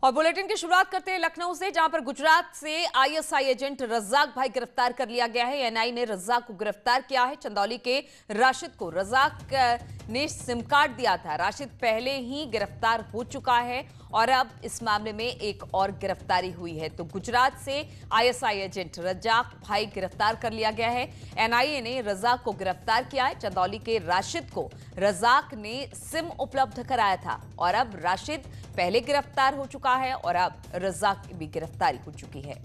और बुलेटिन की शुरुआत करते हैं लखनऊ से, जहां पर गुजरात से आईएसआई एजेंट रज्जाक भाई गिरफ्तार कर लिया गया है। एनआई ने रज्जाक को गिरफ्तार किया है। चंदौली के राशिद को रज्जाक ने सिम कार्ड दिया था। राशिद पहले ही गिरफ्तार हो चुका है और अब इस मामले में एक और गिरफ्तारी हुई है। तो गुजरात से आईएसआई एजेंट रज्जाक भाई गिरफ्तार कर लिया गया है। एनआईए ने रज्जाक को गिरफ्तार किया है। चंदौली के राशिद को रज्जाक ने सिम उपलब्ध कराया था और अब राशिद पहले गिरफ्तार हो चुका है और अब रज्जाक की भी गिरफ्तारी हो चुकी है।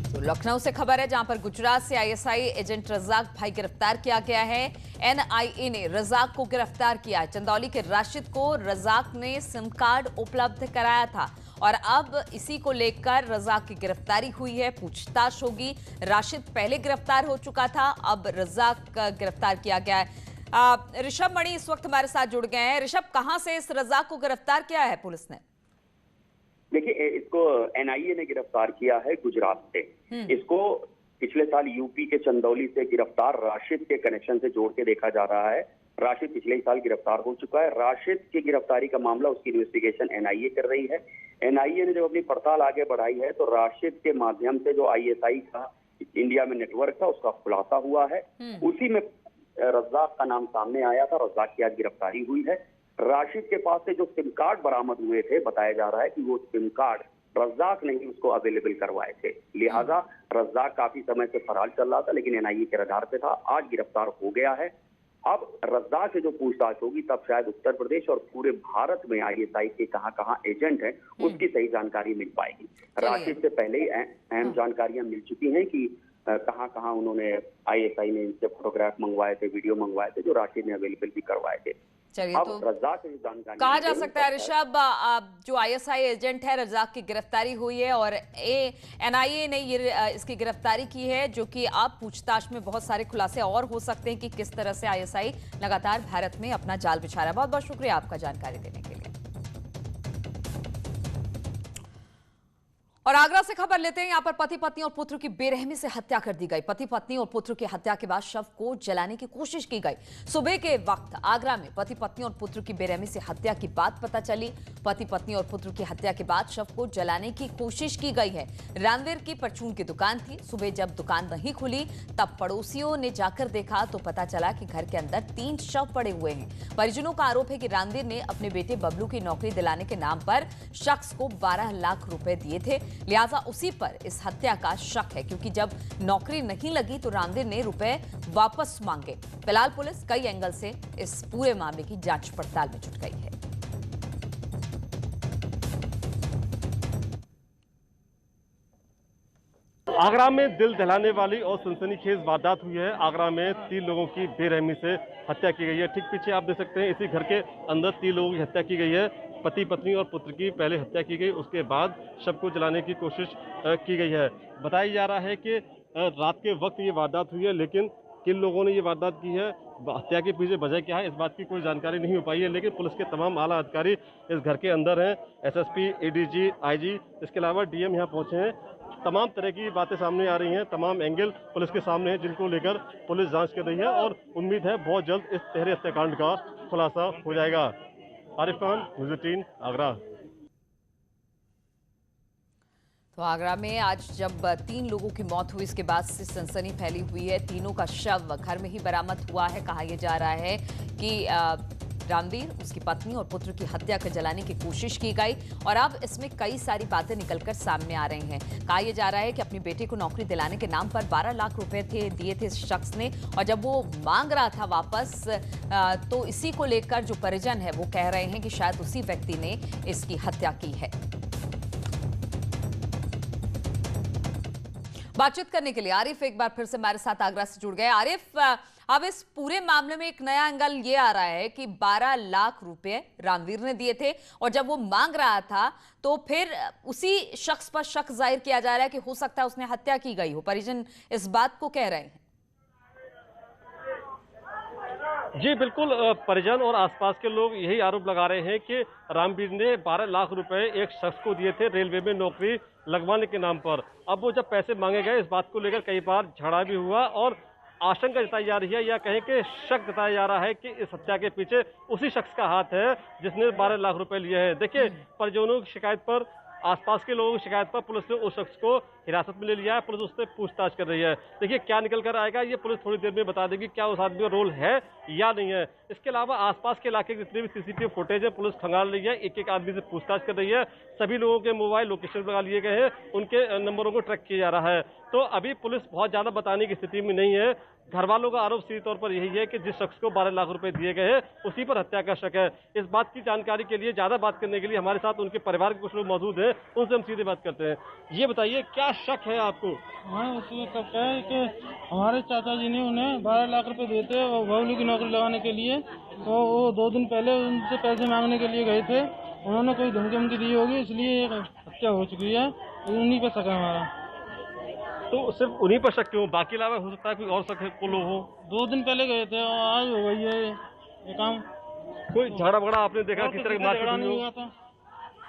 तो लखनऊ से खबर है, जहां पर गुजरात से आईएसआई एजेंट रज्जाक भाई गिरफ्तार किया गया है। एनआईए ने रज्जाक को गिरफ्तार किया है। चंदौली के राशिद को रज्जाक ने सिम कार्ड उपलब्ध कराया था और अब इसी को लेकर रज्जाक की गिरफ्तारी हुई है। पूछताछ होगी। राशिद पहले गिरफ्तार हो चुका था, अब रज्जाक गिरफ्तार किया गया है। ऋषभ मणि इस वक्त हमारे साथ जुड़ गए हैं। ऋषभ, कहां से इस रज्जाक को गिरफ्तार किया है पुलिस ने? देखिए, इसको एनआईए ने गिरफ्तार किया है गुजरात से। इसको पिछले साल यूपी के चंदौली से गिरफ्तार राशिद के कनेक्शन से जोड़ के देखा जा रहा है। राशिद पिछले ही साल गिरफ्तार हो चुका है। राशिद की गिरफ्तारी का मामला, उसकी इन्वेस्टिगेशन एनआईए कर रही है। एनआईए ने जब अपनी पड़ताल आगे बढ़ाई है तो राशिद के माध्यम से जो आईएसआई का इंडिया में नेटवर्क था उसका खुलासा हुआ है। उसी में रज्जाक का नाम सामने आया था। रज्जाक की आज गिरफ्तारी हुई है। राशिद के पास से जो सिम कार्ड बरामद हुए थे, बताया जा रहा है कि वो सिम कार्ड रज्जाक ने ही उसको अवेलेबल करवाए थे। लिहाजा रज्जाक काफी समय से फरार चल रहा था, लेकिन एनआईए के रडार पे था। आज गिरफ्तार हो गया है। अब रज्जाक से जो पूछताछ होगी तब शायद उत्तर प्रदेश और पूरे भारत में आईएसआई के कहां एजेंट हैं उसकी सही जानकारी मिल पाएगी। राशिद से पहले ही अहम जानकारियां मिल चुकी हैं कि कहां उन्होंने आईएसआई ने इनसे फोटोग्राफ मंगवाए थे, वीडियो मंगवाए थे, जो राशिद ने अवेलेबल भी करवाए थे। चलिए, अब तो रज्जाक से जानकारी कहा जा सकता है ऋषभ, जो आईएसआई एजेंट है रज्जाक की गिरफ्तारी हुई है और एनआईए ने ये इसकी गिरफ्तारी की है, जो कि अब पूछताछ में बहुत सारे खुलासे और हो सकते हैं कि किस तरह से आईएसआई लगातार भारत में अपना जाल बिछा रहा है। बहुत बहुत शुक्रिया आपका जानकारी देने के लिए। और आगरा से खबर लेते हैं। यहां पर पति पत्नी और पुत्र की बेरहमी से हत्या कर दी गई। पति पत्नी और पुत्र की हत्या के बाद शव को जलाने की कोशिश की गई। सुबह के वक्त आगरा में पति पत्नी और पुत्र की बेरहमी से हत्या की बात पता चली। पति पत्नी और पुत्र की हत्या के बाद शव को जलाने की कोशिश की गई है। रामवीर की परचून की दुकान थी। सुबह जब दुकान नहीं खुली तब पड़ोसियों ने जाकर देखा तो पता चला कि घर के अंदर 3 शव पड़े हुए हैं। परिजनों का आरोप है कि रामवीर ने अपने बेटे बबलू की नौकरी दिलाने के नाम पर शख्स को 12 लाख रुपए दिए थे। लिहाजा उसी पर इस हत्या का शक है, क्योंकि जब नौकरी नहीं लगी तो रामवीर ने रुपए वापस मांगे। फिलहाल पुलिस कई एंगल से इस पूरे मामले की जांच पड़ताल में जुट गई है। आगरा में दिल दहलाने वाली और सनसनीखेज वारदात हुई है। आगरा में 3 लोगों की बेरहमी से हत्या की गई है। ठीक पीछे आप देख सकते हैं, इसी घर के अंदर 3 लोगों की हत्या की गई है। पति पत्नी और पुत्र की पहले हत्या की गई, उसके बाद शव को जलाने की कोशिश की गई है। बताया जा रहा है कि रात के वक्त ये वारदात हुई है, लेकिन किन लोगों ने ये वारदात की है, हत्या के पीछे वजह क्या है, इस बात की कोई जानकारी नहीं हो पाई है। लेकिन पुलिस के तमाम आला अधिकारी इस घर के अंदर हैं। एसएसपी, एडीजी, आईजी, इसके अलावा डीएम यहाँ पहुंचे हैं। तमाम तरह की बातें सामने आ रही हैं, तमाम एंगल पुलिस के सामने हैं, जिनको लेकर पुलिस जांच कर रही है और उम्मीद है बहुत जल्द इस तहरे हत्याकांड का खुलासा हो जाएगा। आरिफ खान, न्यूज़ 18, आगरा। तो आगरा में आज जब 3 लोगों की मौत हुई, इसके बाद से सनसनी फैली हुई है। तीनों का शव घर में ही बरामद हुआ है। कहा यह जा रहा है कि रामवीर, उसकी पत्नी और पुत्र की हत्या कर जलाने की कोशिश की गई और अब इसमें कई सारी बातें निकलकर सामने आ रही हैं। कहा यह जा रहा है कि अपने बेटे को नौकरी दिलाने के नाम पर 12 लाख रुपए दिए थे इस शख्स ने, और जब वो मांग रहा था वापस तो इसी को लेकर जो परिजन है वो कह रहे हैं कि शायद उसी व्यक्ति ने इसकी हत्या की है। बातचीत करने के लिए आरिफ एक बार फिर से हमारे साथ आगरा से जुड़ गए। आरिफ, अब इस पूरे मामले में एक नया एंगल ये आ रहा है कि 12 लाख रुपए रामवीर ने दिए थे और जब वो मांग रहा था तो फिर उसी शख्स पर शक जाहिर किया जा रहा है कि हो सकता है उसने हत्या की गई हो। परिजन इस बात को कह रहे हैं। जी बिल्कुल, परिजन और आसपास के लोग यही आरोप लगा रहे हैं कि रामवीर ने 12 लाख रुपए एक शख्स को दिए थे रेलवे में नौकरी लगवाने के नाम पर। अब वो जब पैसे मांगे गए, इस बात को लेकर कई बार झगड़ा भी हुआ और आशंका जताई जा रही है या कहें कि शक जताया जा रहा है कि इस हत्या के पीछे उसी शख्स का हाथ है जिसने 12 लाख रुपए लिए हैं। देखिए, परिजनों की शिकायत पर, आसपास के लोगों की शिकायत पर पुलिस ने उस शख्स को हिरासत में ले लिया है। पुलिस उससे पूछताछ कर रही है। देखिए क्या निकल कर आएगा ये पुलिस थोड़ी देर में बता देगी, क्या उस आदमी का रोल है या नहीं है। इसके अलावा आसपास के इलाके के जितने भी सीसीटीवी फुटेज है पुलिस खंगाल रही है, एक एक आदमी से पूछताछ कर रही है। सभी लोगों के मोबाइल लोकेशन लगा लिए गए हैं, उनके नंबरों को ट्रैक किया जा रहा है। तो अभी पुलिस बहुत ज्यादा बताने की स्थिति में नहीं है। घर वालों का आरोप सीधे तौर पर यही है कि जिस शख्स को 12 लाख रुपए दिए गए हैं उसी पर हत्या का शक है। इस बात की जानकारी के लिए, ज्यादा बात करने के लिए हमारे साथ उनके परिवार के कुछ लोग मौजूद हैं, उनसे हम सीधे बात करते हैं। ये बताइए क्या शक है आपको? हाँ, उसमें शक है कि हमारे चाचा जी ने उन्हें 12 लाख रुपए दिए थे वो बबलू की नौकरी लगाने के लिए। तो वो 2 दिन पहले उनसे पैसे मांगने के लिए गए थे, उन्होंने कोई धमकी दी होगी, इसलिए हत्या हो चुकी है। उन्हीं पर शक है हमारा। तो सिर्फ उन्हीं पर शक क्यों? बाकी अलावा हो सकता है कोई और शक है को लोग हो? 2 दिन पहले गए थे और आज हो गई है ये काम। कोई झगड़ा बगड़ा आपने देखा किस तरह की मारपीट नहीं हुई हुआ हो? था।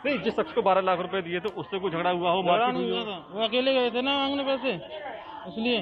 नहीं, जिस शख्स को 12 लाख रुपए दिए थे उससे कोई झगड़ा हुआ हो, झगड़ा मारपीट नहीं हुई हुआ हो? था, वो अकेले गए थे ना मांगने पैसे, इसलिए।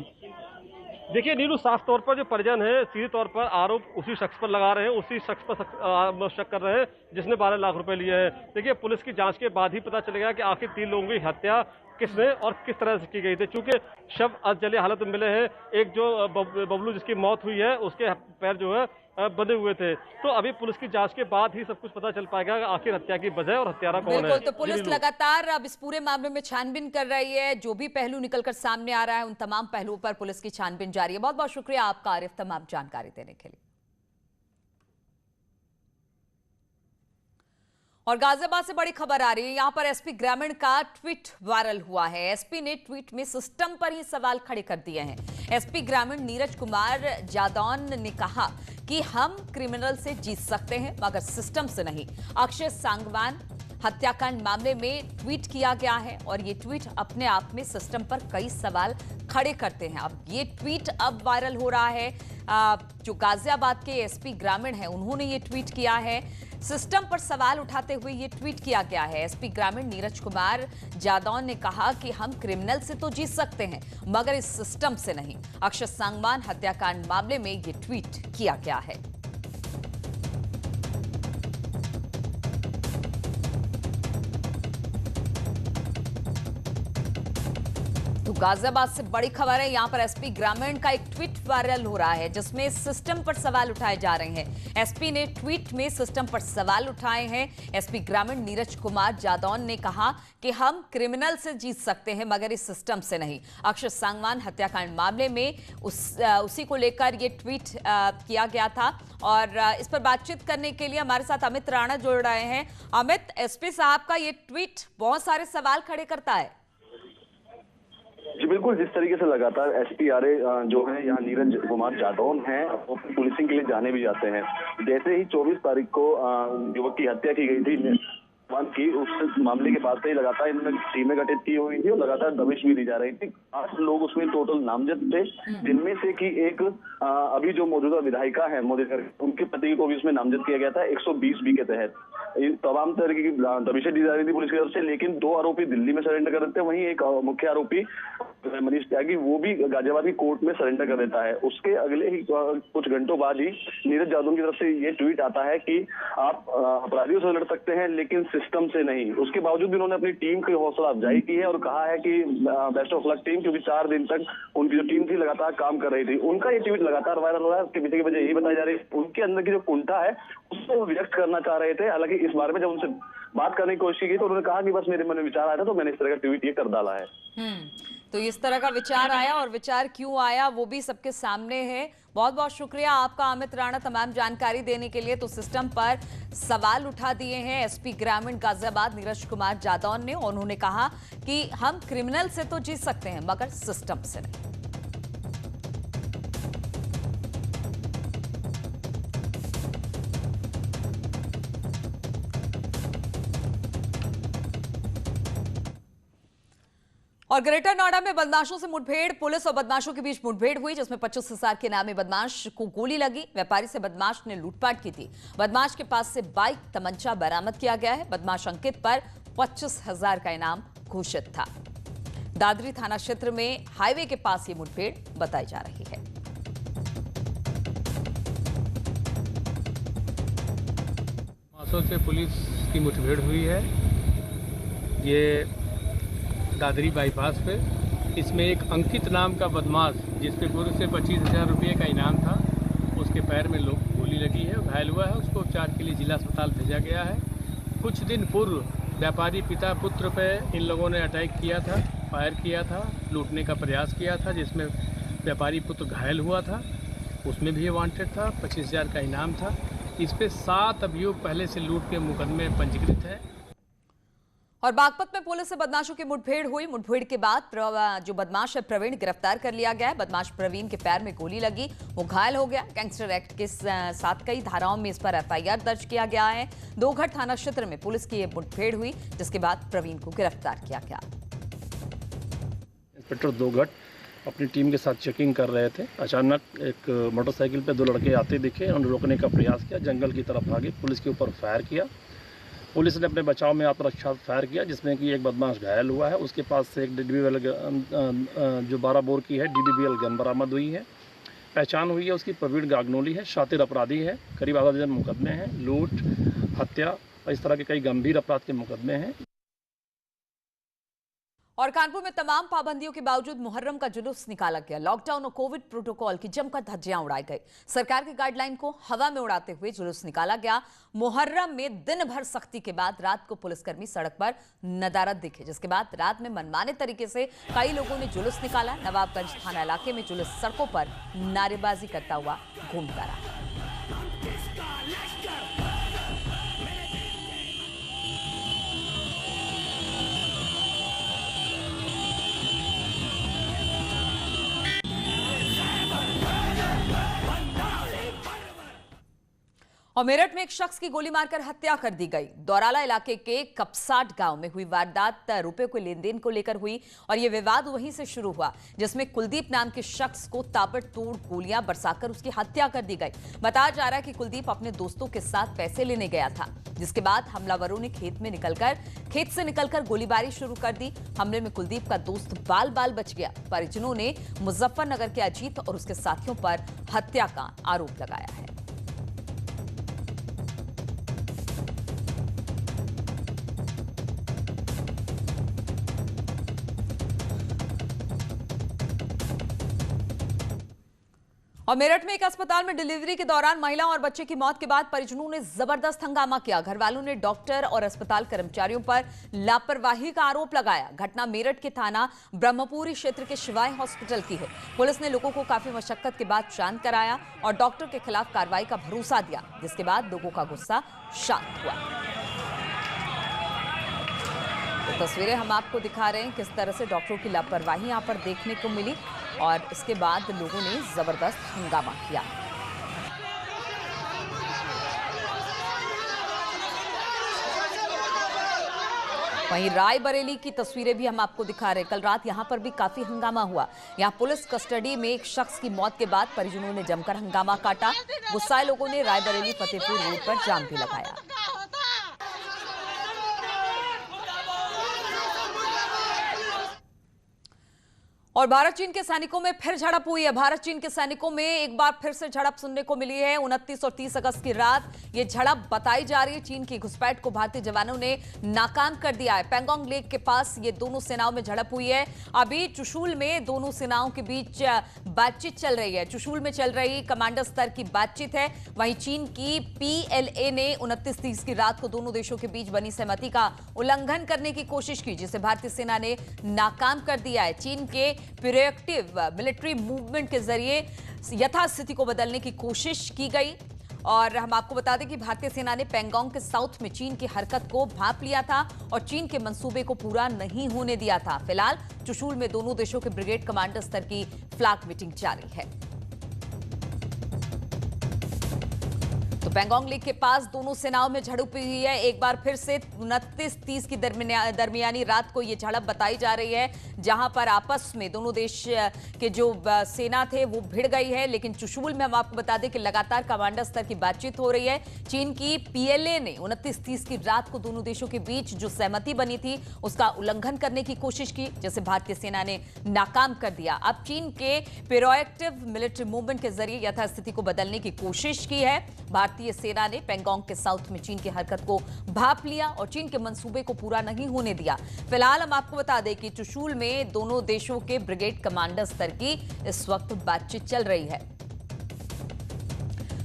देखिए नीलू, साफ तौर पर जो परिजन है सीधे तौर पर आरोप उसी शख्स पर लगा रहे हैं, उसी शख्स पर शक कर रहे हैं जिसने 12 लाख रुपए लिए हैं। देखिए पुलिस की जांच के बाद ही पता चलेगा कि आखिर 3 लोगों की हत्या किसने और किस तरह से की गई थी। चूंकि शव अधजले हालत में मिले हैं, एक जो बबलू जिसकी मौत हुई है उसके पैर जो है बंधे हुए थे। तो अभी पुलिस की जांच के बाद ही सब कुछ पता चल पाएगा कि आखिर हत्या की वजह और हत्यारा कौन है। बिल्कुल, तो पुलिस लगातार अब इस पूरे मामले में छानबीन कर रही है। जो भी पहलू निकलकर सामने आ रहा है उन तमाम पहलुओं पर पुलिस की छानबीन जारी है। बहुत बहुत शुक्रिया आपका आरिफ, तमाम जानकारी देने के लिए। और गाजियाबाद से बड़ी खबर आ रही है। यहां पर एसपी ग्रामीण का ट्वीट वायरल हुआ है। एसपी ने ट्वीट में सिस्टम पर ही सवाल खड़े कर दिए हैं। एसपी ग्रामीण नीरज कुमार जादौन ने कहा कि हम क्रिमिनल से जीत सकते हैं मगर सिस्टम से नहीं। अक्षय सांगवान हत्याकांड मामले में ट्वीट किया गया है और ये ट्वीट अपने आप में सिस्टम पर कई सवाल खड़े करते हैं। अब ये ट्वीट अब वायरल हो रहा है। जो गाजियाबाद के एसपी ग्रामीण हैं उन्होंने ये ट्वीट किया है। सिस्टम पर सवाल उठाते हुए ये ट्वीट किया गया है। एसपी ग्रामीण नीरज कुमार जादौन ने कहा कि हम क्रिमिनल से तो जीत सकते हैं मगर इस सिस्टम से नहीं। अक्षय सांगवान हत्याकांड मामले में ये ट्वीट किया गया है। तो गाजियाबाद से बड़ी खबर है। यहां पर एसपी ग्रामीण का एक ट्वीट वायरल हो रहा है जिसमें सिस्टम पर सवाल उठाए जा रहे हैं। एसपी ने ट्वीट में सिस्टम पर सवाल उठाए हैं। एसपी ग्रामीण नीरज कुमार जादौन ने कहा कि हम क्रिमिनल से जीत सकते हैं मगर इस सिस्टम से नहीं। अक्षय सांगवान हत्याकांड मामले में उसी को लेकर ये ट्वीट किया गया था। और इस पर बातचीत करने के लिए हमारे साथ अमित राणा जुड़ रहे हैं। अमित, एसपी साहब का ये ट्वीट बहुत सारे सवाल खड़े करता है। जी बिल्कुल, जिस तरीके से लगातार एसपीआरए जो है यहाँ नीरज कुमार जादौन हैं वो पुलिसिंग के लिए जाने भी जाते हैं। जैसे ही 24 तारीख को युवक की हत्या की गई थी की, उस मामले के बाद से ही लगातार इन्होंने टीमें गठित की हुई थी और लगातार दबिश भी दी जा रही थी। 8 लोग उसमें टोटल नामजद थे, जिनमें से कि एक अभी जो मौजूदा विधायिका है मोदीकर, उनके पति को भी उसमें नामजद किया गया था 120 बी के तहत। तमाम तरीके की दबिशें दी जा रही थी पुलिस की तरफ से, लेकिन 2 आरोपी दिल्ली में सरेंडर कर देते हैं। वहीं एक मुख्य आरोपी मनीष त्यागी वो भी गाजियाबाद की कोर्ट में सरेंडर कर देता है। उसके अगले ही कुछ घंटों बाद ही नीरज जादौन की तरफ से ये ट्वीट आता है कि आप अपराधियों से लड़ सकते हैं लेकिन सिस्टम से नहीं। उसके बावजूद भी उन्होंने अपनी टीम की हौसला अफजाई की है और कहा है कि बेस्ट ऑफ लक टीम, क्योंकि 4 दिन तक उनकी जो टीम थी लगातार काम कर रही थी। उनका ये ट्वीट लगातार वायरल हो रहा है। उसके पीछे की वजह यही बताई जा रही है उनके अंदर की जो कुंठा है उसको वो व्यक्त करना चाह रहे थे। हालांकि इस बारे में जब उनसे बात करने की कोशिश की तो उन्होंने कहा कि बस मेरे मन में विचार आया था तो मैंने इस तरह का ट्वीट ये कर डाला है। तो इस तरह का विचार आया और विचार क्यों आया वो भी सबके सामने है। बहुत बहुत शुक्रिया आपका अमित राणा तमाम जानकारी देने के लिए। तो सिस्टम पर सवाल उठा दिए हैं एसपी ग्रामीण गाजियाबाद नीरज कुमार जादौन ने। उन्होंने कहा कि हम क्रिमिनल से तो जीत सकते हैं मगर सिस्टम से नहीं। और ग्रेटर नोएडा में बदमाशों से मुठभेड़। पुलिस और बदमाशों के बीच मुठभेड़ हुई जिसमें 25,000 के नामी बदमाश को गोली लगी। व्यापारी से बदमाश ने लूटपाट की थी। बदमाश के पास से बाइक, तमंचा बरामद किया गया है। बदमाश अंकित पर 25,000 का इनाम घोषित था। दादरी थाना क्षेत्र में हाईवे के पास ये मुठभेड़ बताई जा रही है। दोस्तों से पुलिस की मुठभेड़ हुई है। ये दादरी बाईपास पे, इसमें एक अंकित नाम का बदमाश जिसपे पूर्व से 25,000 रुपये का इनाम था, उसके पैर में गोली लगी है, घायल हुआ है। उसको उपचार के लिए जिला अस्पताल भेजा गया है। कुछ दिन पूर्व व्यापारी पिता पुत्र पे इन लोगों ने अटैक किया था, फायर किया था, लूटने का प्रयास किया था, जिसमें व्यापारी पुत्र घायल हुआ था। उसमें भी ये वांटेड था, 25,000 का इनाम था। इस पे 7 अभियोग पहले से लूट के मुकदमे पंजीकृत है। और बागपत में पुलिस से बदमाशों की मुठभेड़ हुई। मुठभेड़ के बाद जो बदमाश है प्रवीण गिरफ्तार कर लिया गया है। बदमाश प्रवीण के पैर में गोली लगी, वो घायल हो गया। गैंगस्टर एक्ट के साथ कई धाराओं में इस पर FIR दर्ज किया गया है। दोघट थाना क्षेत्र में पुलिस की ये मुठभेड़ हुई, जिसके बाद प्रवीण को गिरफ्तार किया गया। इंस्पेक्टर दोघट अपनी टीम के साथ चेकिंग कर रहे थे। अचानक एक मोटरसाइकिल पे 2 लड़के आते दिखे, उन्हें रोकने का प्रयास किया, जंगल की तरफ भागे, पुलिस के ऊपर फायर किया। पुलिस ने अपने बचाव में आत्मरक्षा फायर किया, जिसमें कि एक बदमाश घायल हुआ है। उसके पास से एक DBBL जो 12 बोर की है DBBL गन बरामद हुई है। पहचान हुई है उसकी, प्रवीण गागनोली है, शातिर अपराधी है। करीब आधा दर्जन मुकदमे हैं, लूट, हत्या और इस तरह के कई गंभीर अपराध के मुकदमे हैं। और कानपुर में तमाम पाबंदियों के बावजूद मुहर्रम का जुलूस निकाला गया। लॉकडाउन और कोविड प्रोटोकॉल की जमकर धज्जियां उड़ाई गई। सरकार की गाइडलाइन को हवा में उड़ाते हुए जुलूस निकाला गया। मुहर्रम में दिन भर सख्ती के बाद रात को पुलिसकर्मी सड़क पर नदारद दिखे, जिसके बाद रात में मनमाने तरीके से कई लोगों ने जुलूस निकाला। नवाबगंज थाना इलाके में जुलूस सड़कों पर नारेबाजी करता हुआ घूमता रहा। और मेरठ में एक शख्स की गोली मारकर हत्या कर दी गई। दौराला इलाके के कपसाट गांव में हुई वारदात रुपए के लेन देन को लेकर हुई और यह विवाद वहीं से शुरू हुआ, जिसमें कुलदीप नाम के शख्स को ताबड़तोड़ गोलियां बरसाकर उसकी हत्या कर दी गई। बताया जा रहा है कि कुलदीप अपने दोस्तों के साथ पैसे लेने गया था, जिसके बाद हमलावरों ने खेत से निकलकर गोलीबारी शुरू कर दी। हमले में कुलदीप का दोस्त बाल बाल बच गया। परिजनों ने मुजफ्फरनगर के अजीत और उसके साथियों पर हत्या का आरोप लगाया है। और मेरठ में एक अस्पताल में डिलीवरी के दौरान महिला और बच्चे की मौत के बाद परिजनों ने जबरदस्त हंगामा किया। घरवालों ने डॉक्टर और अस्पताल कर्मचारियों पर लापरवाही का आरोप लगाया। घटना मेरठ के थाना ब्रह्मपुरी क्षेत्र के शिवाय हॉस्पिटल की है। पुलिस ने लोगों को काफी मशक्कत के बाद शांत कराया और डॉक्टर के खिलाफ कार्रवाई का भरोसा दिया, जिसके बाद लोगों का गुस्सा शांत हुआ। तो तस्वीरें हम आपको दिखा रहे हैं किस तरह से डॉक्टरों की लापरवाही यहां पर देखने को मिली और इसके बाद लोगों ने जबरदस्त हंगामा किया। वहीं रायबरेली की तस्वीरें भी हम आपको दिखा रहे हैं। कल रात यहां पर भी काफी हंगामा हुआ। यहां पुलिस कस्टडी में एक शख्स की मौत के बाद परिजनों ने जमकर हंगामा काटा। गुस्साए लोगों ने रायबरेली फतेहपुर रोड पर जाम भी लगाया। और भारत चीन के सैनिकों में फिर झड़प हुई है। भारत चीन के सैनिकों में एक बार फिर से झड़प सुनने को मिली है। 29 और 30 अगस्त की रात ये झड़प बताई जा रही है। चीन की घुसपैठ को भारतीय जवानों ने नाकाम कर दिया है। पैंगोंग लेक के पास ये दोनों सेनाओं में झड़प हुई है। अभी चुशूल में दोनों सेनाओं के बीच बातचीत चल रही है। चुशूल में चल रही कमांडर स्तर की बातचीत है। वहीं चीन की PLA ने 29-30 की रात को दोनों देशों के बीच बनी सहमति का उल्लंघन करने की कोशिश की, जिसे भारतीय सेना ने नाकाम कर दिया है। चीन के प्रिएक्टिव मिलिट्री मूवमेंट के जरिए यथास्थिति को बदलने की कोशिश की गई। और हम आपको बता दें कि भारतीय सेना ने पैंगोंग के साउथ में चीन की हरकत को भांप लिया था और चीन के मंसूबे को पूरा नहीं होने दिया था। फिलहाल चुशूल में दोनों देशों के ब्रिगेड कमांडर स्तर की फ्लैग मीटिंग जारी है। तो पैंगोंग लेक के पास दोनों सेनाओं में झड़प हुई है। एक बार फिर से 29-30 की दरमियानी रात को ये झड़प बताई जा रही है, जहां पर आपस में दोनों देश के जो सेना थे वो भिड़ गई है। लेकिन चुशूल में हम आपको बता दें कि लगातार कमांडर स्तर की बातचीत हो रही है। चीन की PLA ने 29-30 की रात को दोनों देशों के बीच जो सहमति बनी थी उसका उल्लंघन करने की कोशिश की, जिसे भारतीय सेना ने नाकाम कर दिया। अब चीन के प्रोएक्टिव मिलिट्री मूवमेंट के जरिए यथास्थिति को बदलने की कोशिश की है। भारतीय भारतीय सेना ने पैंगोंग के साउथ में चीन की हरकत को भांप लिया और चीन के मंसूबे को पूरा नहीं होने दिया। फिलहाल हम आपको बता दें कि चुशूल में दोनों देशों के ब्रिगेड कमांडर स्तर की इस वक्त बातचीत चल रही है।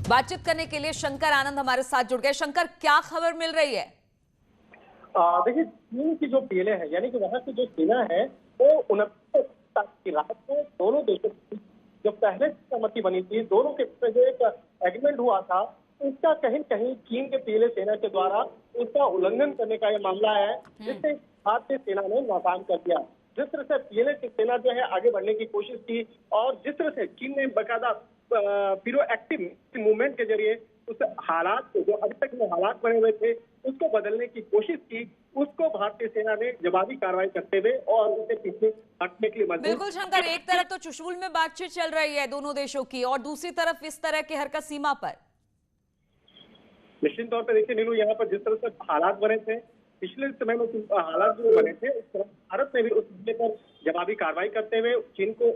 बातचीत करने के लिए शंकर आनंद हमारे साथ जुड़ गए। शंकर, क्या खबर मिल रही है? देखिए, चीन की जो पीएलए है, यानी कि वहां की जो सेना है, वो 29 की रात को दोनों देशों की जो पहले सहमति बनी थी, दोनों के बीच जो एक एग्रीमेंट हुआ था, उसका कहीं कहीं चीन के पीएलए सेना के द्वारा उसका उल्लंघन करने का ये मामला है, जिससे भारतीय सेना ने नाकाम कर दिया। जिस तरह से पीएलए की सेना जो है आगे बढ़ने की कोशिश की और जिस तरह से चीन ने बाकायदा प्रोएक्टिव मूवमेंट के जरिए उस हालात को, जो अभी तक में हालात बने हुए थे, उसको बदलने की कोशिश की, उसको भारतीय सेना ने जवाबी कार्रवाई करते हुए और उसे पीछे हटने के लिए मजबूर। बिल्कुल शंकर, एक तरफ तो चुशूल में बातचीत चल रही है दोनों देशों की और दूसरी तरफ इस तरह की हरकत सीमा पर। निश्चित तौर पर देखिए नीलू, यहाँ पर जिस तरह से हालात बने थे, पिछले समय में हालात जो बने थे, उस तरह भारत ने भी उस मुद्दे पर जवाबी कार्रवाई करते हुए चीन को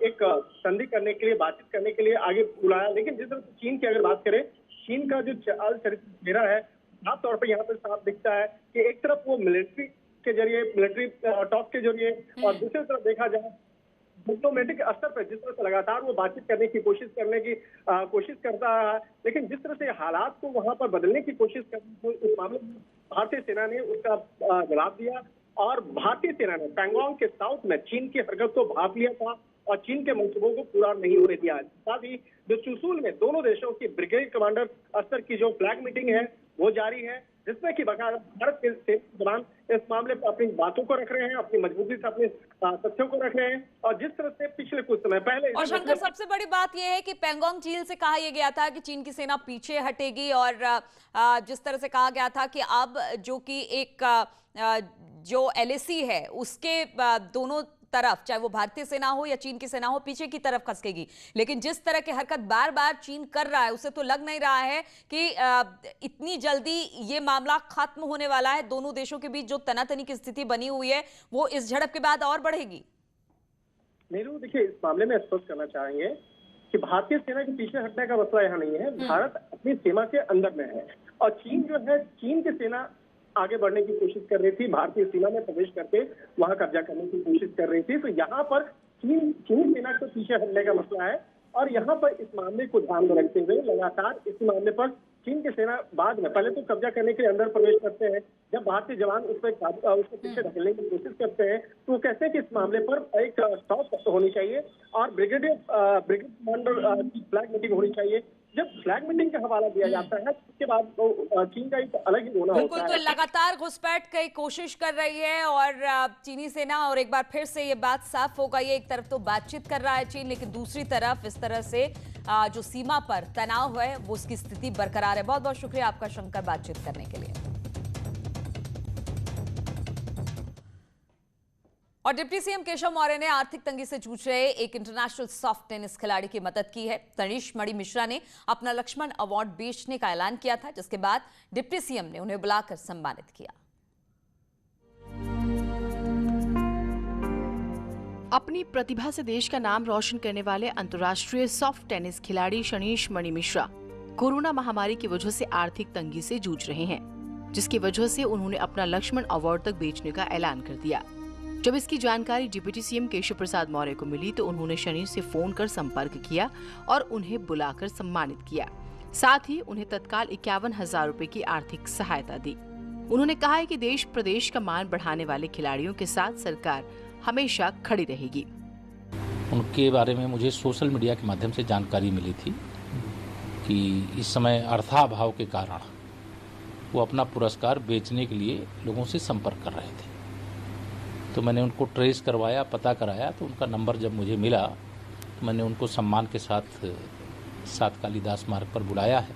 एक संधि करने के लिए, बातचीत करने के लिए आगे बुलाया। लेकिन जिस तरह से चीन की अगर बात करें, चीन का जो चेहरा है, साफ तौर पर यहाँ पर साफ दिखता है कि एक तरफ वो मिलिट्री के जरिए, मिलिट्री टॉक के जरिए, और दूसरी तरफ देखा जाए डिप्लोमेटिक स्तर पर जिस तरह से लगातार वो बातचीत करने की कोशिश करता है। लेकिन जिस तरह से हालात को वहां पर बदलने की कोशिश करने इस मामले में भारतीय सेना ने उसका जवाब दिया और भारतीय सेना ने पैंगोंग के साउथ में चीन की हरकत को भांप लिया था और चीन के मंसूबों को पूरा नहीं होने दिया। साथ ही जो चुशूल में दोनों देशों की ब्रिगेड कमांडर स्तर की जो फ्लैग मीटिंग है वो जारी है, जिसमें कि बाकायदा भारत के जवान इस मामले पर अपनी बातों को रख रहे हैं, अपनी मजबूती से अपने तथ्यों को रख रहे हैं। और जिस तरह से पिछले कुछ समय पहले, और शंकर, सबसे बड़ी बात यह है कि पैंगोंग झील से कहा यह गया था कि चीन की सेना पीछे हटेगी और जिस तरह से कहा गया था कि अब जो कि एक जो LAC है उसके दोनों तरफ, चाहे वो भारतीय सेना हो या चीन की सेना हो, पीछे की तरफ खसकेगी। लेकिन जिस तरह की हरकत बार बार चीन कर रहा है, उसे तो लग नहीं रहा है कि इतनी जल्दी ये मामला खत्म होने वाला है। दोनों देशों के बीच जो तनातनी की स्थिति बनी हुई है वो इस झड़प के बाद और बढ़ेगी। नीरू, देखिए, इस मामले में स्पष्ट करना चाहेंगे कि भारतीय सेना के पीछे हटने का मसला यहाँ नहीं है। भारत अपनी सीमा के अंदर में है और चीन जो है, चीन की सेना आगे बढ़ने की कोशिश कर रही थी, भारतीय सीमा में प्रवेश करके वहां कब्जा करने की कोशिश कर रही थी। तो यहाँ पर चीनी सेना के पीछे हटने का मसला है और यहाँ पर इस मामले को ध्यान में रखते हुए लगातार इस मामले पर चीन की सेना बाद में पहले तो कब्जा करने के अंदर प्रवेश करते हैं। जब भारतीय जवान उसको पीछे ढकेलने की कोशिश करते हैं तो वो कहते हैं कि इस मामले पर एक स्टॉप होनी चाहिए और ब्रिगेड कमांडर की फ्लैग मीटिंग होनी चाहिए। जब फ्लैग मीटिंग का हवाला दिया जाता है उसके बाद चीन का एक अलग ही होना होता है। तो लगातार घुसपैठ की कोशिश कर रही है और चीनी सेना, और एक बार फिर से ये बात साफ हो गई है, एक तरफ तो बातचीत कर रहा है चीन, लेकिन दूसरी तरफ इस तरह से जो सीमा पर तनाव है वो उसकी स्थिति बरकरार है। बहुत बहुत शुक्रिया आपका शंकर, बातचीत करने के लिए। और डिप्टी सीएम केशव मौर्य ने आर्थिक तंगी से जूझ रहे एक इंटरनेशनल सॉफ्ट टेनिस खिलाड़ी की मदद की है। तनीष मणि मिश्रा ने अपना लक्ष्मण अवार्ड बेचने का ऐलान किया था, जिसके बाद डिप्टी सीएम ने उन्हें बुलाकर सम्मानित किया। अपनी प्रतिभा से देश का नाम रोशन करने वाले अंतर्राष्ट्रीय सॉफ्ट टेनिस खिलाड़ी तनीष मणि मिश्रा कोरोना महामारी की वजह से आर्थिक तंगी से जूझ रहे हैं, जिसकी वजह से उन्होंने अपना लक्ष्मण अवार्ड तक बेचने का ऐलान कर दिया। जब इसकी जानकारी डिप्टी सीएम केशव प्रसाद मौर्य को मिली तो उन्होंने तनीष से फोन कर संपर्क किया और उन्हें बुलाकर सम्मानित किया। साथ ही उन्हें तत्काल 51,000 रुपए की आर्थिक सहायता दी। उन्होंने कहा है कि देश प्रदेश का मान बढ़ाने वाले खिलाड़ियों के साथ सरकार हमेशा खड़ी रहेगी। उनके बारे में मुझे सोशल मीडिया के माध्यम से जानकारी मिली थी कि इस समय अर्थाभाव के कारण वो अपना पुरस्कार बेचने के लिए लोगों से संपर्क कर रहे थे। तो मैंने उनको ट्रेस करवाया, पता कराया, तो उनका नंबर जब मुझे मिला तो मैंने उनको सम्मान के साथ कालिदास मार्ग पर बुलाया है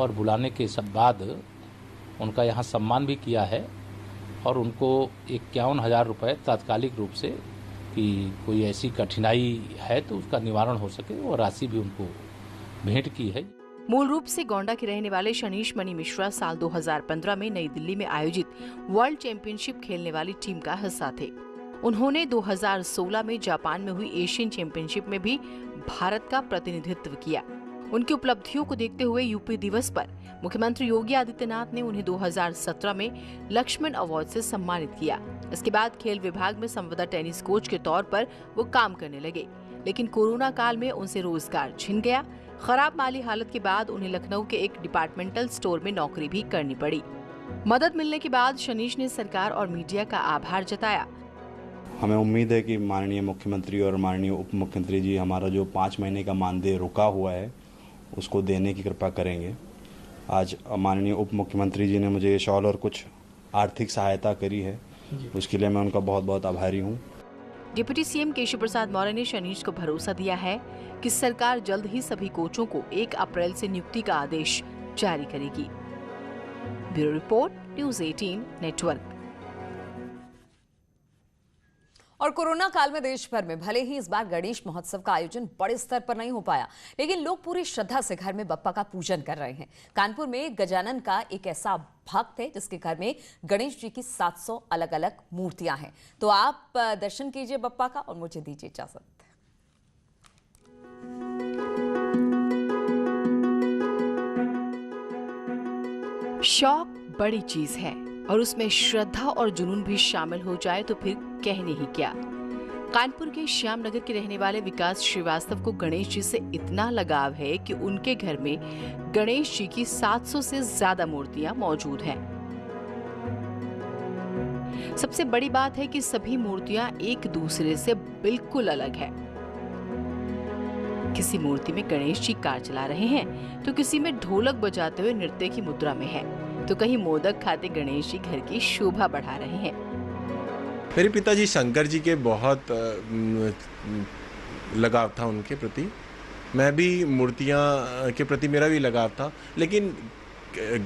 और बुलाने के बाद उनका यहाँ सम्मान भी किया है और उनको 51,000 रुपये तात्कालिक रूप से कि कोई ऐसी कठिनाई है तो उसका निवारण हो सके वो राशि भी उनको भेंट की है। मूल रूप से गोंडा के रहने वाले तनीष मणि मिश्रा साल 2015 में नई दिल्ली में आयोजित वर्ल्ड चैंपियनशिप खेलने वाली टीम का हिस्सा थे। उन्होंने 2016 में जापान में हुई एशियन चैंपियनशिप में भी भारत का प्रतिनिधित्व किया। उनकी उपलब्धियों को देखते हुए यूपी दिवस पर मुख्यमंत्री योगी आदित्यनाथ ने उन्हें 2017 में लक्ष्मण अवार्ड से सम्मानित किया। इसके बाद खेल विभाग में संविदा टेनिस कोच के तौर पर वो काम करने लगे, लेकिन कोरोना काल में उनसे रोजगार छिन गया। खराब माली हालत के बाद उन्हें लखनऊ के एक डिपार्टमेंटल स्टोर में नौकरी भी करनी पड़ी। मदद मिलने के बाद शनीश ने सरकार और मीडिया का आभार जताया। हमें उम्मीद है कि माननीय मुख्यमंत्री और माननीय उप मुख्यमंत्री जी हमारा जो 5 महीने का मानदेय रुका हुआ है उसको देने की कृपा करेंगे। आज माननीय उप मुख्यमंत्री जी ने मुझे ये शॉल और कुछ आर्थिक सहायता करी है, उसके लिए मैं उनका बहुत बहुत आभारी हूँ। डिप्टी सीएम केशव प्रसाद मौर्य ने शनीश को भरोसा दिया है कि सरकार जल्द ही सभी कोचों को 1 अप्रैल से नियुक्ति का आदेश जारी करेगी। Bureau report, news 18 network. और कोरोना काल में देश भर में भले ही इस बार गणेश महोत्सव का आयोजन बड़े स्तर पर नहीं हो पाया, लेकिन लोग पूरी श्रद्धा से घर में बप्पा का पूजन कर रहे हैं। कानपुर में गजानन का एक ऐसा भक्त है जिसके घर में गणेश जी की 700 अलग अलग मूर्तियां हैं। तो आप दर्शन कीजिए बप्पा का और मुझे दीजिए इजाजत। शौक बड़ी चीज है और उसमें श्रद्धा और जुनून भी शामिल हो जाए तो फिर कहने ही क्या। कानपुर के श्याम नगर के रहने वाले विकास श्रीवास्तव को गणेश जी से इतना लगाव है कि उनके घर में गणेश जी की 700 से ज्यादा मूर्तियां मौजूद हैं। सबसे बड़ी बात है कि सभी मूर्तियां एक दूसरे से बिल्कुल अलग है। किसी मूर्ति में गणेश जी कार चला रहे हैं तो किसी में ढोलक बजाते हुए नृत्य की मुद्रा में है, तो कहीं मोदक खाते गणेश जी घर की शोभा बढ़ा रहे हैं। मेरे पिताजी शंकर जी के बहुत लगाव था उनके प्रति। मैं भी मूर्तियां के प्रति मेरा भी लगाव था, लेकिन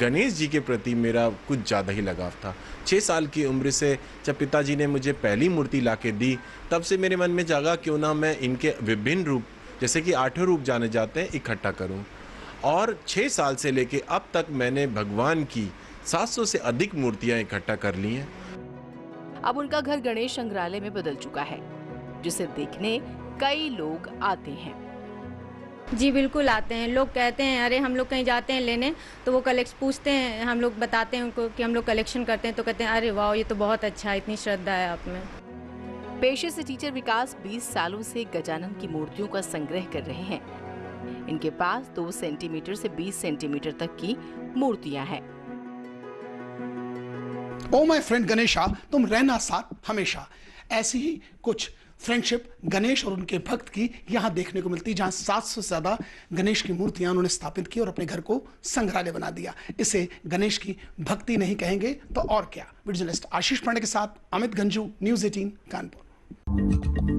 गणेश जी के प्रति मेरा कुछ ज़्यादा ही लगाव था। 6 साल की उम्र से जब पिताजी ने मुझे पहली मूर्ति लाके दी, तब से मेरे मन में जागा क्यों ना मैं इनके विभिन्न रूप, जैसे कि 8 रूप जाने जाते हैं, इकट्ठा करूं। और 6 साल से लेके अब तक मैंने भगवान की 700 से अधिक मूर्तियां इकट्ठा कर ली हैं। अब उनका घर गणेश संग्रहालय में बदल चुका है, जिसे देखने कई लोग आते हैं। जी बिल्कुल आते हैं। लोग कहते हैं, अरे हम लोग कहीं जाते हैं लेने तो वो पूछते हैं, हम लोग बताते हैं उनको कि हम लोग कलेक्शन करते हैं, तो कहते हैं अरे वाह ये तो बहुत अच्छा है, इतनी श्रद्धा है आप में। पेशे से टीचर विकास 20 सालों से गजानन की मूर्तियों का संग्रह कर रहे हैं। इनके पास 2 सेंटीमीटर से 20 सेंटीमीटर तक की मूर्तियां हैं। ओ माय फ्रेंड गणेशा, तुम रहना साथ हमेशा। ऐसी ही कुछ फ्रेंडशिप गणेश और उनके भक्त की यहाँ देखने को मिलती है, जहाँ 700 से ज्यादा गणेश की मूर्तियां उन्होंने स्थापित की और अपने घर को संग्रहालय बना दिया। इसे गणेश की भक्ति नहीं कहेंगे तो और क्या। वीडियो जर्नलिस्ट आशीष पांडे के साथ अमित गंजू, न्यूज़ 18 कानपुर।